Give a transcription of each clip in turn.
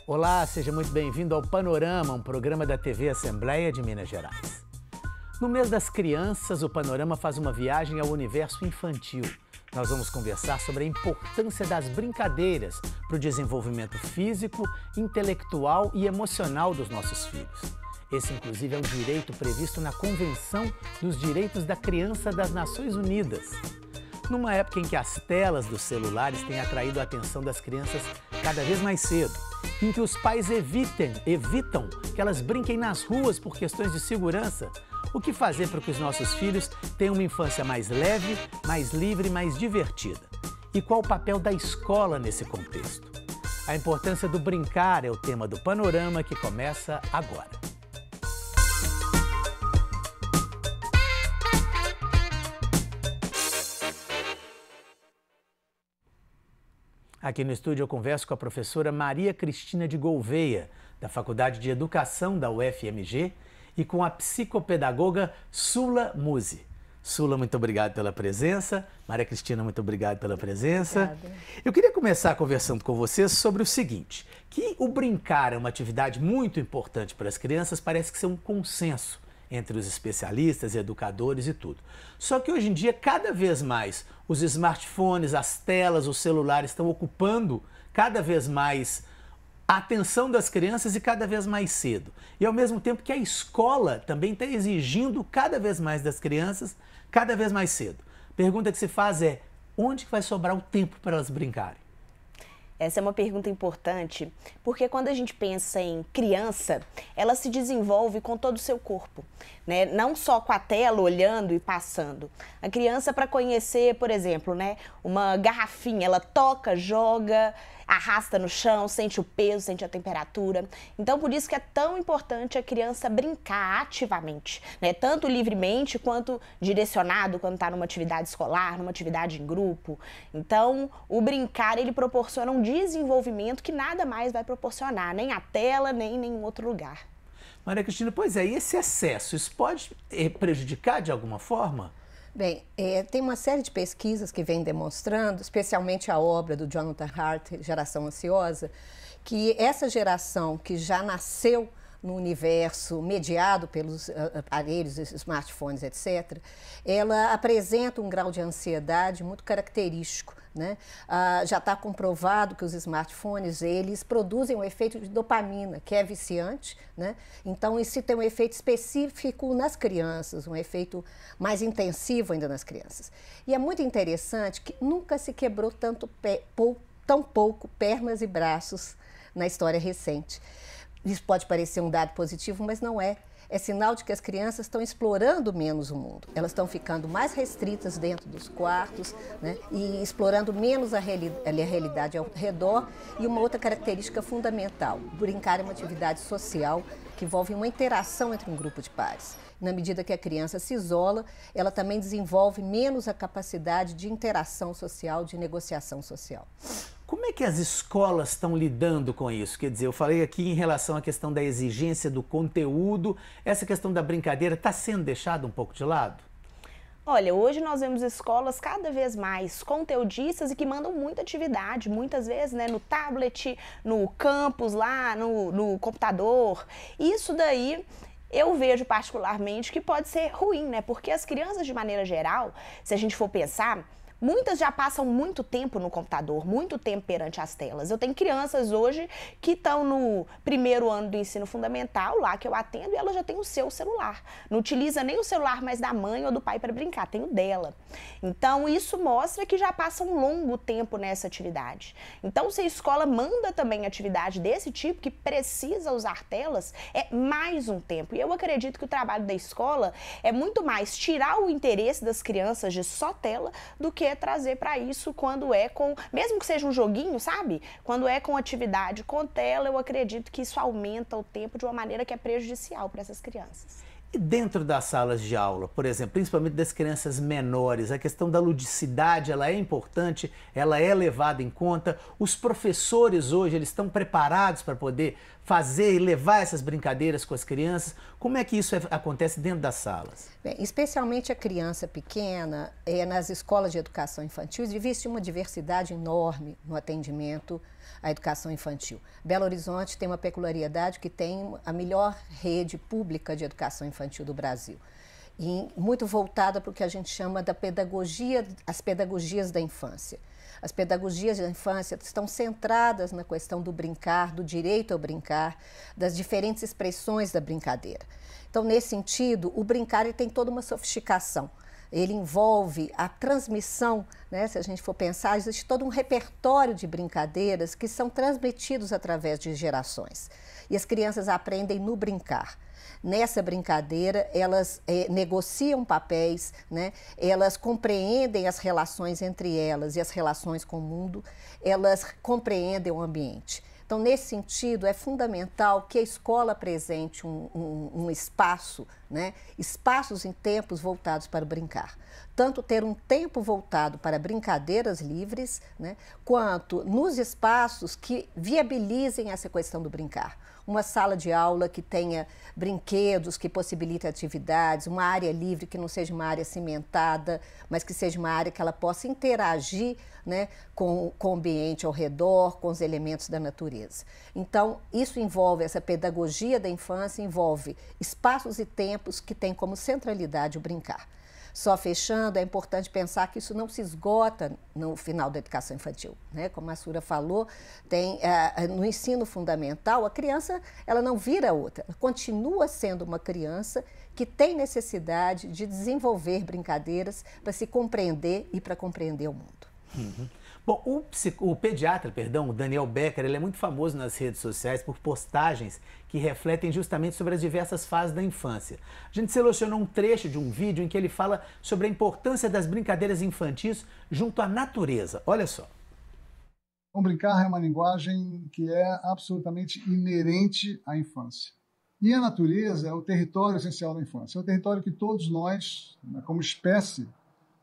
Olá, seja muito bem-vindo ao Panorama, um programa da TV Assembleia de Minas Gerais. No mês das crianças, o Panorama faz uma viagem ao universo infantil. Nós vamos conversar sobre a importância das brincadeiras para o desenvolvimento físico, intelectual e emocional dos nossos filhos. Esse, inclusive, é um direito previsto na Convenção dos Direitos da Criança das Nações Unidas. Numa época em que as telas dos celulares têm atraído a atenção das crianças cada vez mais cedo, em que os pais evitam que elas brinquem nas ruas por questões de segurança, o que fazer para que os nossos filhos tenham uma infância mais leve, mais livre e mais divertida? E qual o papel da escola nesse contexto? A importância do brincar é o tema do Panorama que começa agora. Aqui no estúdio eu converso com a professora Maria Cristina de Gouveia, da Faculdade de Educação da UFMG, e com a psicopedagoga Sula Musi. Sula, muito obrigado pela presença. Maria Cristina, muito obrigado pela presença. Obrigada. Eu queria começar conversando com vocês sobre o seguinte, que o brincar é uma atividade muito importante para as crianças, parece que ser um consenso entre os especialistas, educadores e tudo. Só que hoje em dia, cada vez mais, os smartphones, as telas, os celulares estão ocupando cada vez mais a atenção das crianças e cada vez mais cedo. E ao mesmo tempo que a escola também está exigindo cada vez mais das crianças, cada vez mais cedo. A pergunta que se faz é, onde que vai sobrar o tempo para elas brincarem? Essa é uma pergunta importante, porque quando a gente pensa em criança, ela se desenvolve com todo o seu corpo, né? Não só com a tela, olhando e passando. A criança, para conhecer, por exemplo, né, uma garrafinha, ela toca, joga, arrasta no chão, sente o peso, sente a temperatura. Então, por isso que é tão importante a criança brincar ativamente, né? Tanto livremente quanto direcionado quando está numa atividade escolar, numa atividade em grupo. Então, o brincar, ele proporciona um desenvolvimento que nada mais vai proporcionar, nem a tela, nem em nenhum outro lugar. Maria Cristina, pois é, e esse excesso, isso pode prejudicar de alguma forma? Bem, tem uma série de pesquisas que vêm demonstrando, especialmente a obra do Jonathan Hart, Geração Ansiosa, que essa geração que já nasceu no universo mediado pelos aparelhos, smartphones, etc., ela apresenta um grau de ansiedade muito característico, né? Já está comprovado que os smartphones, eles produzem um efeito de dopamina, que é viciante, né? Então, isso tem um efeito específico nas crianças, um efeito mais intensivo ainda nas crianças. E é muito interessante que nunca se quebrou tão pouco pernas e braços na história recente. Isso pode parecer um dado positivo, mas não é. É sinal de que as crianças estão explorando menos o mundo. Elas estão ficando mais restritas dentro dos quartos, né? E explorando menos a realidade ao redor. E uma outra característica fundamental, brincar é uma atividade social que envolve uma interação entre um grupo de pares. Na medida que a criança se isola, ela também desenvolve menos a capacidade de interação social, de negociação social. Como é que as escolas estão lidando com isso? Quer dizer, eu falei aqui em relação à questão da exigência do conteúdo, essa questão da brincadeira está sendo deixada um pouco de lado? Olha, hoje nós vemos escolas cada vez mais conteudistas e que mandam muita atividade, muitas vezes, né, no tablet, no campus lá, no computador. Isso daí eu vejo particularmente que pode ser ruim, né? Porque as crianças, de maneira geral, se a gente for pensar, muitas já passam muito tempo no computador, muito tempo perante as telas. Eu tenho crianças hoje que estão no primeiro ano do ensino fundamental, lá que eu atendo, e ela já tem o seu celular. Não utiliza nem o celular mais da mãe ou do pai para brincar, tem o dela. Então, isso mostra que já passa um longo tempo nessa atividade. Então, se a escola manda também atividade desse tipo, que precisa usar telas, é mais um tempo. E eu acredito que o trabalho da escola é muito mais tirar o interesse das crianças de só tela do que trazer para isso quando é com, mesmo que seja um joguinho, sabe? Quando é com atividade com tela, eu acredito que isso aumenta o tempo de uma maneira que é prejudicial para essas crianças. E dentro das salas de aula, por exemplo, principalmente das crianças menores, a questão da ludicidade, ela é importante, ela é levada em conta. Os professores hoje, eles estão preparados para poder fazer e levar essas brincadeiras com as crianças. Como é que isso acontece dentro das salas? Bem, especialmente a criança pequena, nas escolas de educação infantil, existe uma diversidade enorme no atendimento à educação infantil. Belo Horizonte tem uma peculiaridade que tem a melhor rede pública de educação infantil do Brasil. E muito voltada para o que a gente chama da pedagogia, as pedagogias da infância. As pedagogias da infância estão centradas na questão do brincar, do direito ao brincar, das diferentes expressões da brincadeira. Então, nesse sentido, o brincar ele tem toda uma sofisticação. Ele envolve a transmissão, né? Se a gente for pensar, existe todo um repertório de brincadeiras que são transmitidos através de gerações. E as crianças aprendem no brincar. Nessa brincadeira, elas negociam papéis, né? Elas compreendem as relações entre elas e as relações com o mundo, elas compreendem o ambiente. Então, nesse sentido, é fundamental que a escola apresente um espaço, né? Espaços em tempos voltados para o brincar. Tanto ter um tempo voltado para brincadeiras livres, né? Quanto nos espaços que viabilizem essa questão do brincar. Uma sala de aula que tenha brinquedos, que possibilite atividades, uma área livre que não seja uma área cimentada, mas que seja uma área que ela possa interagir, né, com o ambiente ao redor, com os elementos da natureza. Então, isso envolve, essa pedagogia da infância envolve espaços e tempos que têm como centralidade o brincar. Só fechando, é importante pensar que isso não se esgota no final da educação infantil, né? Como a Sura falou, no ensino fundamental, a criança ela não vira outra, ela continua sendo uma criança que tem necessidade de desenvolver brincadeiras para se compreender e para compreender o mundo. Uhum. Bom, o pediatra, o Daniel Becker, ele é muito famoso nas redes sociais por postagens que refletem justamente sobre as diversas fases da infância. A gente selecionou um trecho de um vídeo em que ele fala sobre a importância das brincadeiras infantis junto à natureza. Olha só. O brincar é uma linguagem que é absolutamente inerente à infância. E a natureza é o território essencial da infância. É o território que todos nós, como espécie,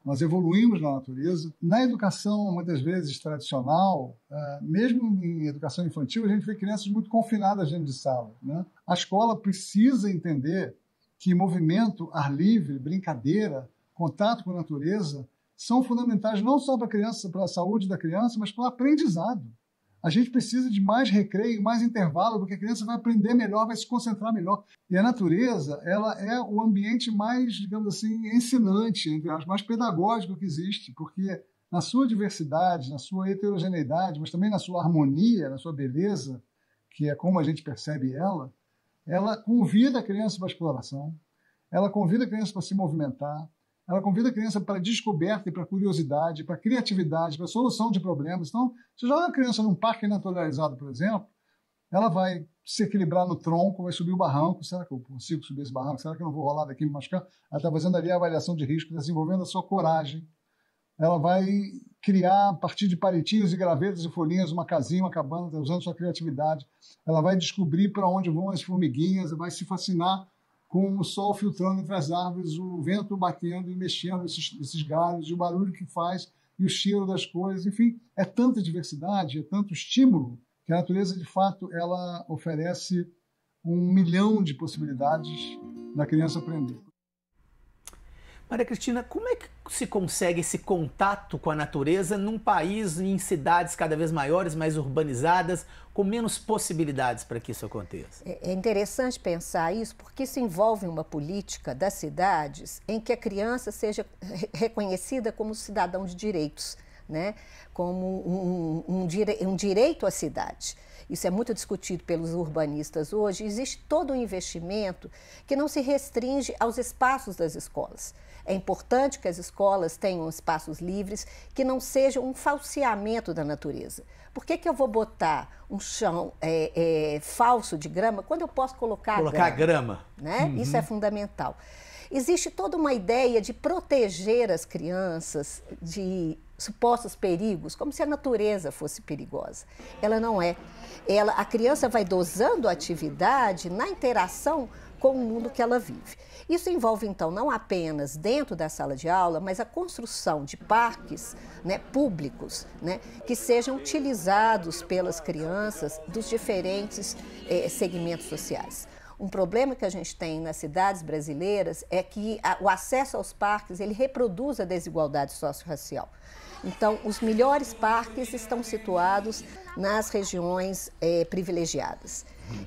nós evoluímos na natureza. Na educação, muitas vezes, tradicional, mesmo em educação infantil, a gente vê crianças muito confinadas dentro de sala, né? A escola precisa entender que movimento, ar livre, brincadeira, contato com a natureza são fundamentais não só para a criança, para a saúde da criança, mas para o aprendizado. A gente precisa de mais recreio, mais intervalo, porque a criança vai aprender melhor, vai se concentrar melhor. E a natureza, ela é o ambiente mais, digamos assim, ensinante, entre as mais pedagógico que existe, porque na sua diversidade, na sua heterogeneidade, mas também na sua harmonia, na sua beleza, que é como a gente percebe ela convida a criança para a exploração, ela convida a criança para se movimentar, ela convida a criança para descoberta e para curiosidade, para criatividade, para solução de problemas. Então, se joga a criança num parque naturalizado, por exemplo, ela vai se equilibrar no tronco, vai subir o barranco. Será que eu consigo subir esse barranco? Será que eu não vou rolar daqui e me machucar? Ela está fazendo ali a avaliação de risco, desenvolvendo a sua coragem. Ela vai criar, a partir de palitinhos e gravetos e folhinhas, uma casinha, uma cabana, usando sua criatividade. Ela vai descobrir para onde vão as formiguinhas, vai se fascinar com o sol filtrando entre as árvores, o vento batendo e mexendo esses galhos, e o barulho que faz, e o cheiro das coisas. Enfim, é tanta diversidade, é tanto estímulo, que a natureza, de fato, ela oferece 1 milhão de possibilidades da criança aprender. Maria Cristina, como é que se consegue esse contato com a natureza num país, em cidades cada vez maiores, mais urbanizadas, com menos possibilidades para que isso aconteça? É interessante pensar isso, porque isso envolve uma política das cidades em que a criança seja reconhecida como cidadão de direitos, né? Como um direito à cidade. Isso é muito discutido pelos urbanistas hoje. Existe todo um investimento que não se restringe aos espaços das escolas. É importante que as escolas tenham espaços livres, que não sejam um falseamento da natureza. Por que eu vou botar um chão falso de grama quando eu posso colocar grama? Né? Uhum. Isso é fundamental. Existe toda uma ideia de proteger as crianças de supostos perigos, como se a natureza fosse perigosa. Ela não é. A criança vai dosando a atividade na interação com o mundo que ela vive. Isso envolve, então, não apenas dentro da sala de aula, mas a construção de parques, né, públicos, né, que sejam utilizados pelas crianças dos diferentes segmentos sociais. Um problema que a gente tem nas cidades brasileiras é que o acesso aos parques, ele reproduz a desigualdade socio-racial. Então, os melhores parques estão situados nas regiões privilegiadas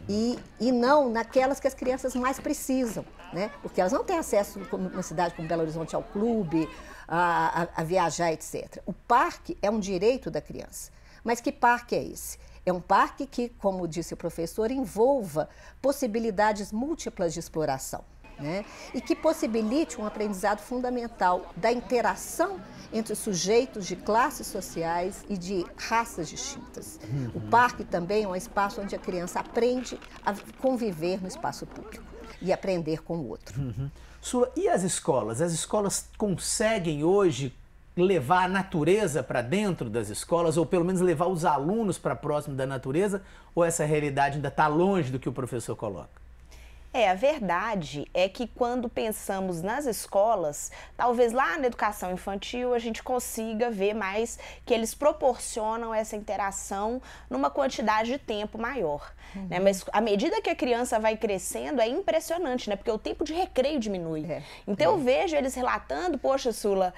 e não naquelas que as crianças mais precisam, né? Porque elas não têm acesso, numa cidade como Belo Horizonte, ao clube, a viajar, etc. O parque é um direito da criança. Mas que parque é esse? É um parque que, como disse o professor, envolva possibilidades múltiplas de exploração, né? E que possibilite um aprendizado fundamental da interação entre sujeitos de classes sociais e de raças distintas. O parque também é um espaço onde a criança aprende a conviver no espaço público e aprender com o outro. Sula, e as escolas? As escolas conseguem hoje levar a natureza para dentro das escolas, ou pelo menos levar os alunos para próximo da natureza, ou essa realidade ainda está longe do que o professor coloca? A verdade é que quando pensamos nas escolas, talvez lá na educação infantil a gente consiga ver mais que eles proporcionam essa interação numa quantidade de tempo maior, né? Mas à medida que a criança vai crescendo é impressionante, né? Porque o tempo de recreio diminui. Então eu vejo eles relatando, poxa, Sula,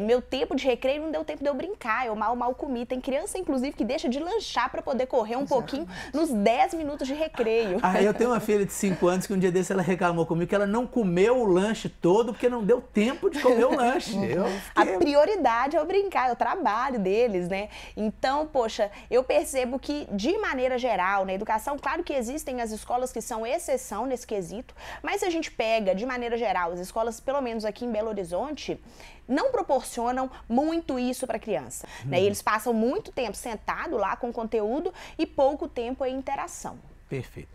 meu tempo de recreio não deu tempo de eu brincar, eu mal comi. Tem criança, inclusive, que deixa de lanchar para poder correr um pouquinho nos 10 minutos de recreio. Eu tenho uma filha de 5 anos que um dia desse ela reclamou comigo que ela não comeu o lanche todo porque não deu tempo de comer o lanche. A prioridade é o brincar, é o trabalho deles, né? Então, poxa, eu percebo que, de maneira geral, na educação, claro que existem as escolas que são exceção nesse quesito, mas se a gente pega, de maneira geral, as escolas, pelo menos aqui em Belo Horizonte, não proporcionam muito isso para a criança, né? E eles passam muito tempo sentado lá com conteúdo e pouco tempo em interação. Perfeito.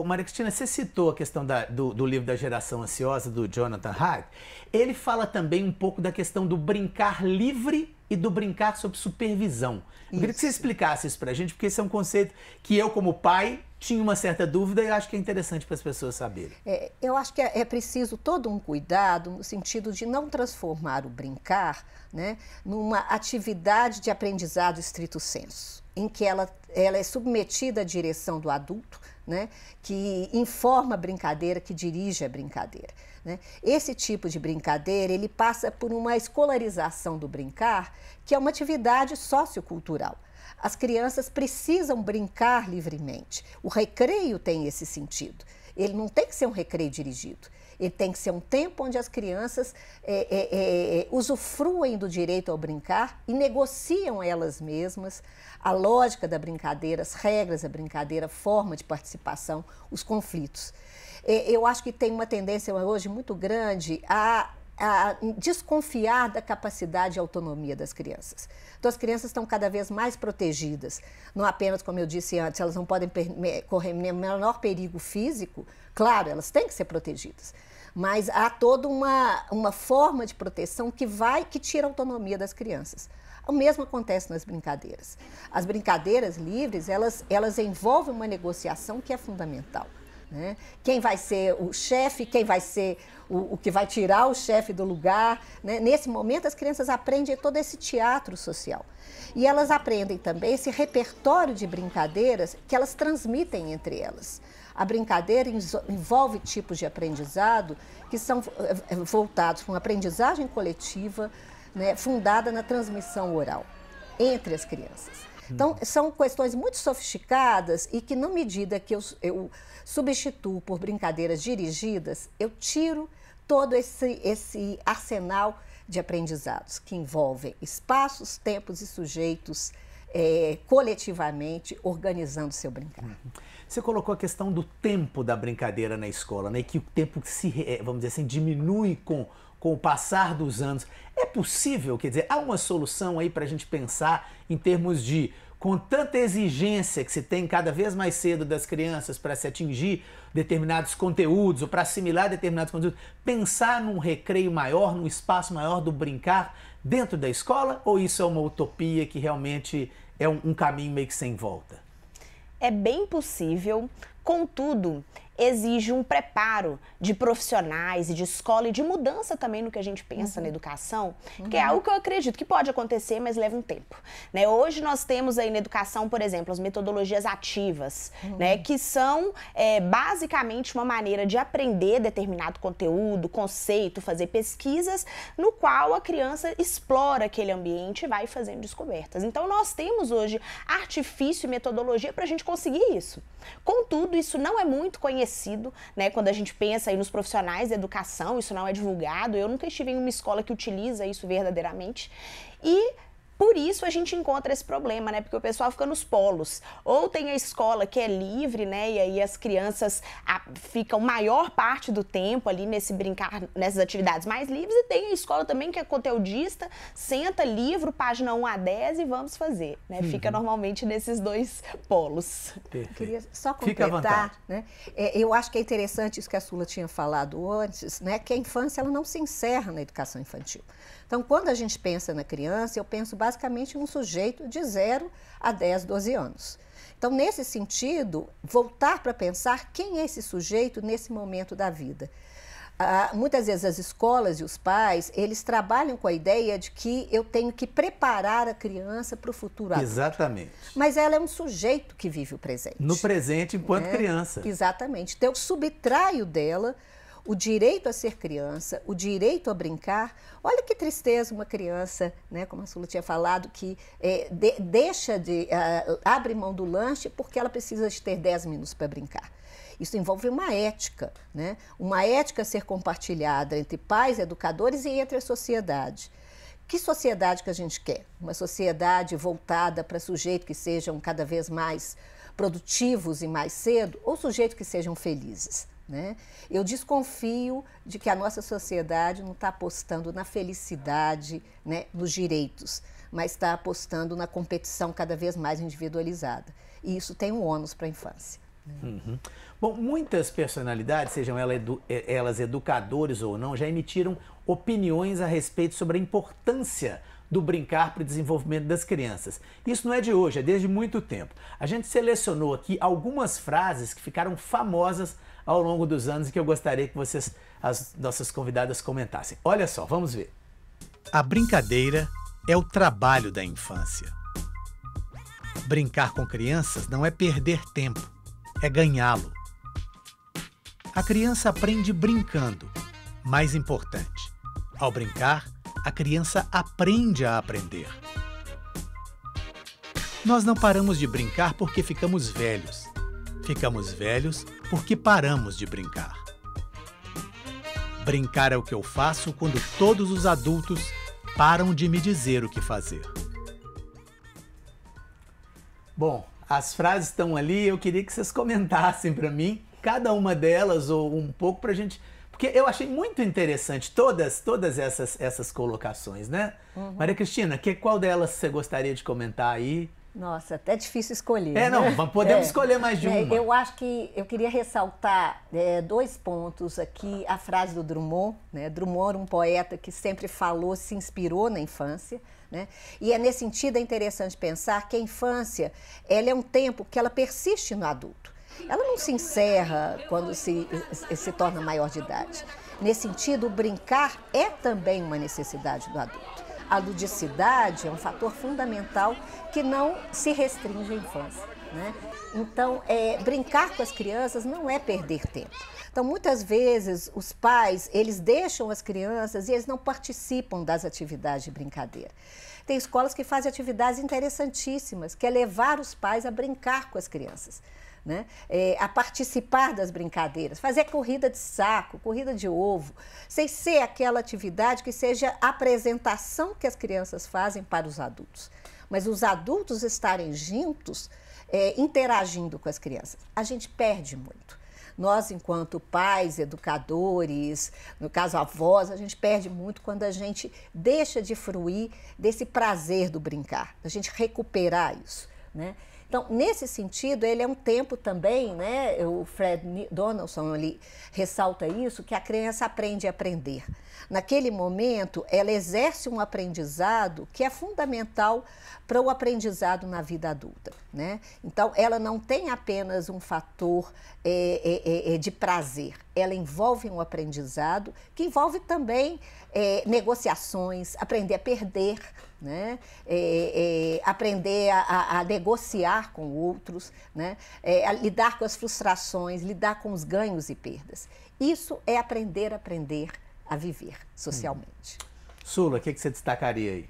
Maria Cristina, você citou a questão do livro da Geração Ansiosa, do Jonathan Haidt. Ele fala também um pouco da questão do brincar livre e do brincar sob supervisão. Eu queria que você explicasse isso pra gente, porque esse é um conceito que eu, como pai, tinha uma certa dúvida e acho que é interessante para as pessoas saberem. Eu acho que é preciso todo um cuidado no sentido de não transformar o brincar, né, numa atividade de aprendizado estrito sensu, em que ela é submetida à direção do adulto, né, que informa a brincadeira, que dirige a brincadeira, né? Esse tipo de brincadeira, ele passa por uma escolarização do brincar, que é uma atividade sociocultural. As crianças precisam brincar livremente. O recreio tem esse sentido. Ele não tem que ser um recreio dirigido. Ele tem que ser um tempo onde as crianças usufruem do direito ao brincar e negociam elas mesmas a lógica da brincadeira, as regras da brincadeira, a forma de participação, os conflitos. Eu acho que tem uma tendência hoje muito grande a desconfiar da capacidade e autonomia das crianças. Então, as crianças estão cada vez mais protegidas, não apenas, como eu disse antes, elas não podem correr menor perigo físico, claro, elas têm que ser protegidas, mas há toda uma forma de proteção que tira a autonomia das crianças. O mesmo acontece nas brincadeiras. As brincadeiras livres, elas envolvem uma negociação que é fundamental, né? Quem vai ser o chefe, quem vai ser o que vai tirar o chefe do lugar, né? Nesse momento, as crianças aprendem todo esse teatro social. E elas aprendem também esse repertório de brincadeiras que elas transmitem entre elas. A brincadeira envolve tipos de aprendizado que são voltados para uma aprendizagem coletiva, né, fundada na transmissão oral entre as crianças. Então, são questões muito sofisticadas e que, na medida que eu substituo por brincadeiras dirigidas, eu tiro todo esse arsenal de aprendizados que envolvem espaços, tempos e sujeitos coletivamente organizando seu brincar. Você colocou a questão do tempo da brincadeira na escola, né? Que o tempo vamos dizer assim, diminui com o passar dos anos. É possível, quer dizer, há uma solução aí para a gente pensar em termos de, com tanta exigência que se tem cada vez mais cedo das crianças para se atingir determinados conteúdos ou para assimilar determinados conteúdos, pensar num recreio maior, num espaço maior do brincar dentro da escola, ou isso é uma utopia que realmente é um caminho meio que sem volta? É bem possível, contudo, exige um preparo de profissionais e de escola e de mudança também no que a gente pensa na educação, que é algo que eu acredito que pode acontecer, mas leva um tempo, né? Hoje nós temos aí na educação, por exemplo, as metodologias ativas, né, que são basicamente uma maneira de aprender determinado conteúdo, conceito, fazer pesquisas, no qual a criança explora aquele ambiente e vai fazendo descobertas. Então nós temos hoje artifício e metodologia para a gente conseguir isso. Contudo, isso não é muito conhecido, né? Quando a gente pensa aí nos profissionais da educação, isso não é divulgado. Eu nunca estive em uma escola que utiliza isso verdadeiramente. E por isso a gente encontra esse problema, né? Porque o pessoal fica nos polos. Ou tem a escola que é livre, né? E aí as crianças ficam maior parte do tempo ali nesse brincar, nessas atividades mais livres. E tem a escola também que é conteudista, senta livro, página 1 a 10 e vamos fazer, né? Fica normalmente nesses dois polos. Eu queria só completar, né? Eu acho que é interessante isso que a Sula tinha falado antes, né? Que a infância ela não se encerra na educação infantil. Então, quando a gente pensa na criança, eu penso basicamente num sujeito de 0 a 10, 12 anos. Então, nesse sentido, voltar para pensar quem é esse sujeito nesse momento da vida. Muitas vezes as escolas e os pais, eles trabalham com a ideia de que eu tenho que preparar a criança para o futuro adulto. Exatamente. Mas ela é um sujeito que vive o presente. No presente, enquanto criança. Exatamente. Então, eu subtraio dela o direito a ser criança, o direito a brincar. Olha que tristeza uma criança, né, como a Sula tinha falado, que abre mão do lanche porque ela precisa de ter 10 minutos para brincar. Isso envolve uma ética, né? Uma ética a ser compartilhada entre pais, educadores e entre a sociedade. Que sociedade que a gente quer? Uma sociedade voltada para sujeitos que sejam cada vez mais produtivos e mais cedo, ou sujeitos que sejam felizes? Né? Eu desconfio de que a nossa sociedade não está apostando na felicidade, né, nos direitos, mas está apostando na competição cada vez mais individualizada. E isso tem um ônus para a infância. Bom, muitas personalidades, sejam elas educadores ou não, já emitiram opiniões a respeito sobre a importância do brincar para o desenvolvimento das crianças. Isso não é de hoje, é desde muito tempo. A gente selecionou aqui algumas frases que ficaram famosas ao longo dos anos e que eu gostaria que vocês, as nossas convidadas, comentassem. Olha só, vamos ver. A brincadeira é o trabalho da infância. Brincar com crianças não é perder tempo, é ganhá-lo. A criança aprende brincando. Mais importante, ao brincar, a criança aprende a aprender. Nós não paramos de brincar porque ficamos velhos. Ficamos velhos porque paramos de brincar. Brincar é o que eu faço quando todos os adultos param de me dizer o que fazer. Bom, as frases estão ali, eu queria que vocês comentassem para mim, cada uma delas ou um pouco para a gente... Porque eu achei muito interessante todas essas colocações, né? Maria Cristina, qual delas você gostaria de comentar aí? Nossa, até difícil escolher. Não, podemos escolher mais de uma. Eu acho que eu queria ressaltar 2 pontos aqui. A frase do Drummond, né? Drummond era um poeta que sempre falou, se inspirou na infância, né? E nesse sentido é interessante pensar que a infância ela é um tempo que ela persiste no adulto. Ela não se encerra quando se torna maior de idade. Nesse sentido, o brincar é também uma necessidade do adulto. A ludicidade é um fator fundamental que não se restringe à infância, né? Então, brincar com as crianças não é perder tempo. Então, muitas vezes, os pais, eles deixam as crianças e eles não participam das atividades de brincadeira. Tem escolas que fazem atividades interessantíssimas, que é levar os pais a brincar com as crianças. Né? A participar das brincadeiras, fazer corrida de saco, corrida de ovo, sem ser aquela atividade que seja a apresentação que as crianças fazem para os adultos. Mas os adultos estarem juntos, interagindo com as crianças. A gente perde muito. Nós, enquanto pais, educadores, no caso avós, a gente perde muito quando a gente deixa de fruir desse prazer do brincar, a gente recuperar isso, né? Então, nesse sentido, ele é um tempo também, né? O Fred Donaldson ali ressalta isso, que a criança aprende a aprender. Naquele momento, ela exerce um aprendizado que é fundamental para o aprendizado na vida adulta, né? Então, ela não tem apenas um fator de prazer, ela envolve um aprendizado que envolve também negociações, aprender a perder, né? Aprender a negociar com outros, né? A lidar com as frustrações, lidar com os ganhos e perdas. Isso é aprender a viver socialmente. Sula, o que você destacaria aí?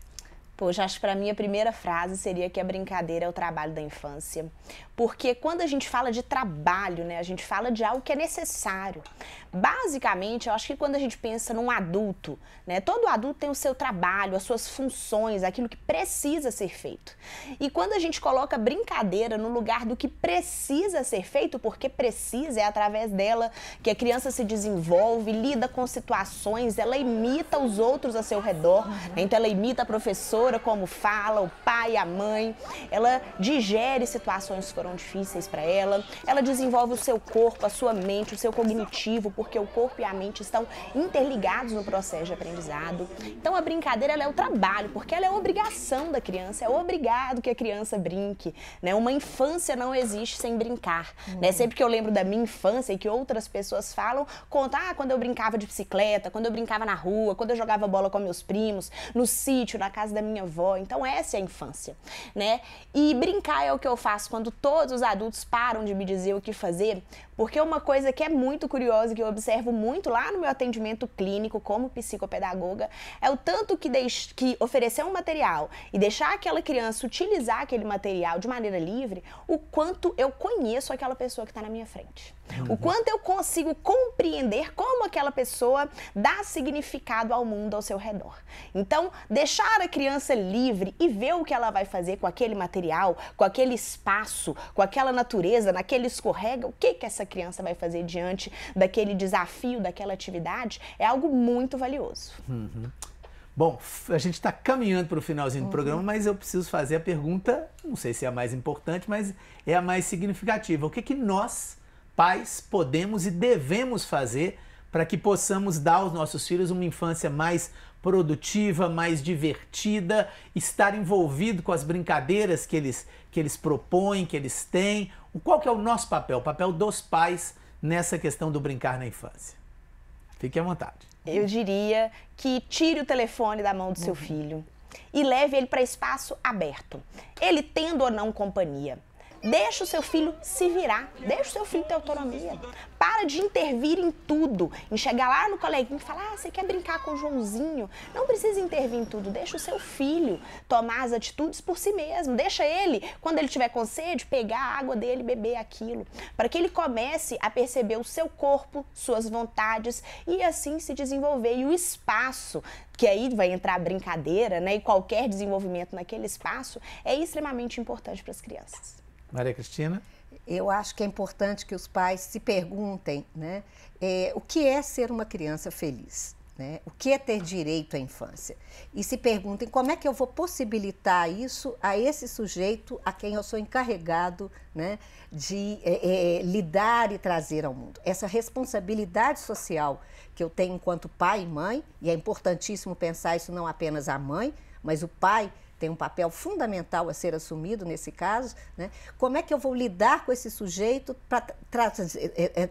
Poxa, acho que para mim a primeira frase seria que a brincadeira é o trabalho da infância. Porque quando a gente fala de trabalho, né, a gente fala de algo que é necessário. Basicamente, eu acho que quando a gente pensa num adulto, né, todo adulto tem o seu trabalho, as suas funções, aquilo que precisa ser feito. E quando a gente coloca brincadeira no lugar do que precisa ser feito, porque precisa, é através dela que a criança se desenvolve, lida com situações, ela imita os outros a seu redor, né? Então ela imita a professora, como fala, o pai, a mãe, ela digere situações que foram difíceis para ela, ela desenvolve o seu corpo, a sua mente, o seu cognitivo, porque o corpo e a mente estão interligados no processo de aprendizado. Então a brincadeira ela é o trabalho, porque ela é a obrigação da criança, é obrigado que a criança brinque, né? Uma infância não existe sem brincar, né? Sempre que eu lembro da minha infância e que outras pessoas falam, conta, quando eu brincava de bicicleta, quando eu brincava na rua, quando eu jogava bola com meus primos, no sítio, na casa da minha avó. Então essa é a infância, né? E brincar é o que eu faço quando todos os adultos param de me dizer o que fazer, porque uma coisa que é muito curiosa, que eu observo muito lá no meu atendimento clínico como psicopedagoga, é o tanto que oferecer um material e deixar aquela criança utilizar aquele material de maneira livre, o quanto eu conheço aquela pessoa que está na minha frente. O quanto eu consigo compreender como aquela pessoa dá significado ao mundo ao seu redor. Então, deixar a criança livre e ver o que ela vai fazer com aquele material, com aquele espaço, com aquela natureza, naquele escorrega, o que essa criança vai fazer diante daquele desafio, daquela atividade, é algo muito valioso. Bom, a gente está caminhando para o finalzinho do programa, mas eu preciso fazer a pergunta, não sei se é a mais importante, mas é a mais significativa. O que nós, pais, podemos e devemos fazer para que possamos dar aos nossos filhos uma infância mais produtiva, mais divertida, estar envolvido com as brincadeiras que eles propõem, que eles têm? Qual que é o nosso papel, o papel dos pais nessa questão do brincar na infância? Fique à vontade. Eu diria que tire o telefone da mão do seu filho e leve ele para espaço aberto, ele tendo ou não companhia. Deixa o seu filho se virar, deixa o seu filho ter autonomia. Para de intervir em tudo, em chegar lá no coleguinho e falar, você quer brincar com o Joãozinho? Não precisa intervir em tudo, deixa o seu filho tomar as atitudes por si mesmo. Deixa ele, quando ele tiver com sede, pegar a água dele e beber aquilo. Para que ele comece a perceber o seu corpo, suas vontades e assim se desenvolver. E o espaço, que aí vai entrar a brincadeira, né? E qualquer desenvolvimento naquele espaço é extremamente importante para as crianças. Maria Cristina? Eu acho que é importante que os pais se perguntem, né, o que é ser uma criança feliz, né? O que é ter direito à infância? E se perguntem como é que eu vou possibilitar isso a esse sujeito a quem eu sou encarregado, né, de lidar e trazer ao mundo. Essa responsabilidade social que eu tenho enquanto pai e mãe, e é importantíssimo pensar isso não apenas a mãe, mas o pai tem um papel fundamental a ser assumido nesse caso, né? Como é que eu vou lidar com esse sujeito para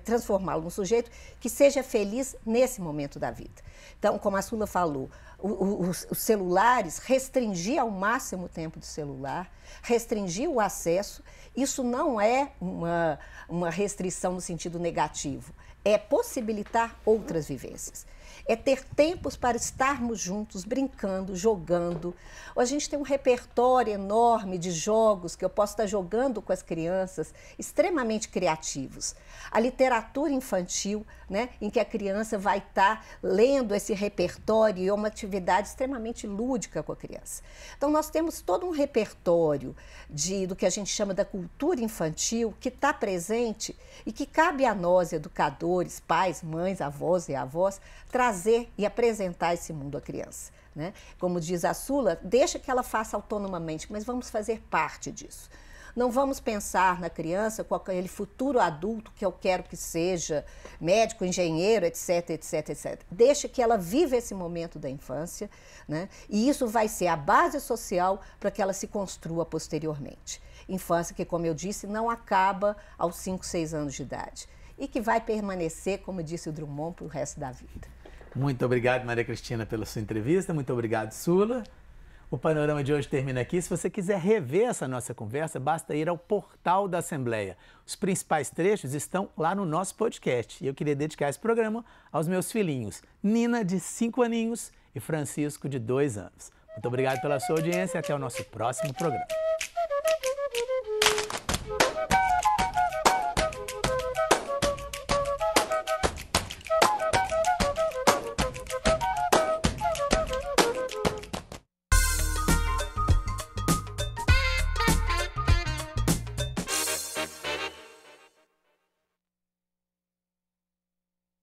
transformá-lo num sujeito que seja feliz nesse momento da vida? Então, como a Sula falou, os celulares, restringir ao máximo o tempo do celular, restringir o acesso, isso não é uma restrição no sentido negativo, é possibilitar outras vivências. É ter tempos para estarmos juntos, brincando, jogando. A gente tem um repertório enorme de jogos que eu posso estar jogando com as crianças, extremamente criativos. A literatura infantil, né, em que a criança vai estar lendo esse repertório, é uma atividade extremamente lúdica com a criança. Então, nós temos todo um repertório do que a gente chama da cultura infantil que está presente e que cabe a nós, educadores, pais, mães, avós e avós, trazer e apresentar esse mundo à criança, né? Como diz a Sula, deixa que ela faça autonomamente, mas vamos fazer parte disso. Não vamos pensar na criança com aquele futuro adulto que eu quero que seja médico, engenheiro, etc, etc, etc. Deixa que ela viva esse momento da infância, né? E isso vai ser a base social para que ela se construa posteriormente. Infância que, como eu disse, não acaba aos 5, 6 anos de idade e que vai permanecer, como disse o Drummond, para o resto da vida. Muito obrigado, Maria Cristina, pela sua entrevista. Muito obrigado, Sula. O Panorama de hoje termina aqui. Se você quiser rever essa nossa conversa, basta ir ao portal da Assembleia. Os principais trechos estão lá no nosso podcast. E eu queria dedicar esse programa aos meus filhinhos, Nina, de 5 aninhos, e Francisco, de 2 anos. Muito obrigado pela sua audiência e até o nosso próximo programa.